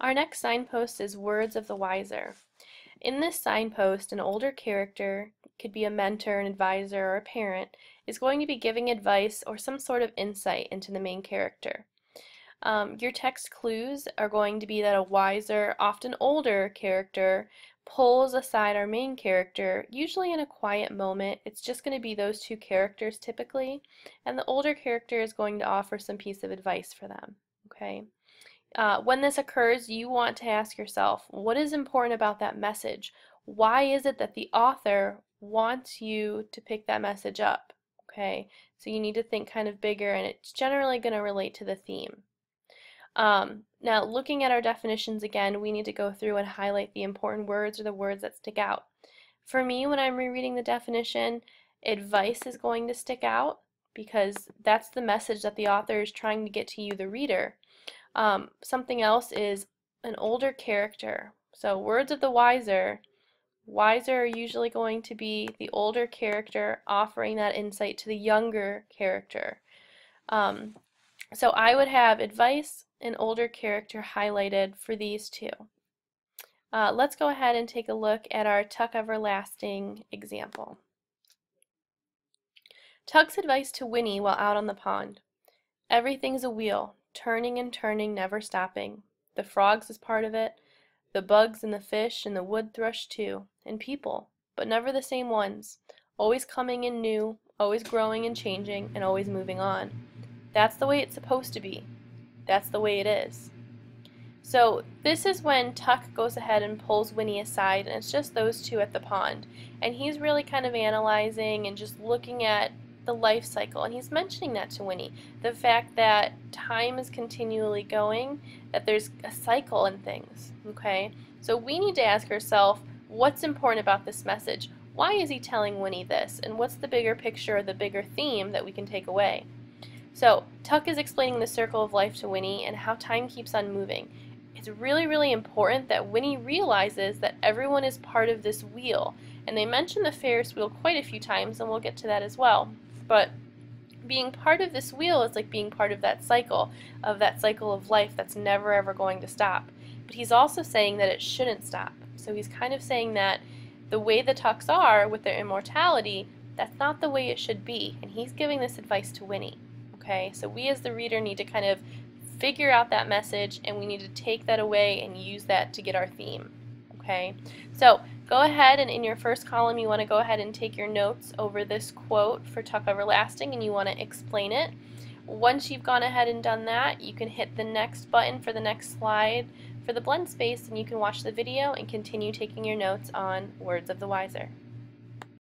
Our next signpost is Words of the Wiser. In this signpost, an older character, could be a mentor, an advisor, or a parent, is going to be giving advice or some sort of insight into the main character. Your text clues are going to be that a wiser, often older character pulls aside our main character, usually in a quiet moment. It's just going to be those two characters typically, and the older character is going to offer some piece of advice for them. Okay. When this occurs, you want to ask yourself, what is important about that message? Why is it that the author wants you to pick that message up? Okay, so you need to think kind of bigger, and it's generally going to relate to the theme. Now, looking at our definitions again, we need to go through and highlight the important words or the words that stick out. For me, when I'm rereading the definition, advice is going to stick out because that's the message that the author is trying to get to you, the reader. Something else is an older character. So words of the wiser. Wiser are usually going to be the older character offering that insight to the younger character. So I would have advice and older character highlighted for these two. Let's go ahead and take a look at our Tuck Everlasting example. Tuck's advice to Winnie while out on the pond. Everything's a wheel, turning and turning, never stopping. The frogs is part of it, the bugs and the fish and the wood thrush too, and people, but never the same ones, always coming in new, always growing and changing, and always moving on. That's the way it's supposed to be. That's the way it is. So this is when Tuck goes ahead and pulls Winnie aside, and it's just those two at the pond. And he's really kind of analyzing and just looking at the life cycle, and he's mentioning that to Winnie. The fact that time is continually going, that there's a cycle in things, okay? So we need to ask ourselves, what's important about this message? Why is he telling Winnie this? And what's the bigger picture or the bigger theme that we can take away? So Tuck is explaining the circle of life to Winnie and how time keeps on moving. It's really, really important that Winnie realizes that everyone is part of this wheel. And they mention the Ferris wheel quite a few times, and we'll get to that as well. But being part of this wheel is like being part of that cycle of life that's never ever going to stop. But he's also saying that it shouldn't stop. So he's kind of saying that the way the Tucks are with their immortality, that's not the way it should be. And he's giving this advice to Winnie. Okay, so we as the reader need to kind of figure out that message, and we need to take that away and use that to get our theme. Okay, so go ahead and in your first column you want to go ahead and take your notes over this quote for Tuck Everlasting, and you want to explain it. Once you've gone ahead and done that, you can hit the next button for the next slide for the blend space, and you can watch the video and continue taking your notes on Words of the Wiser.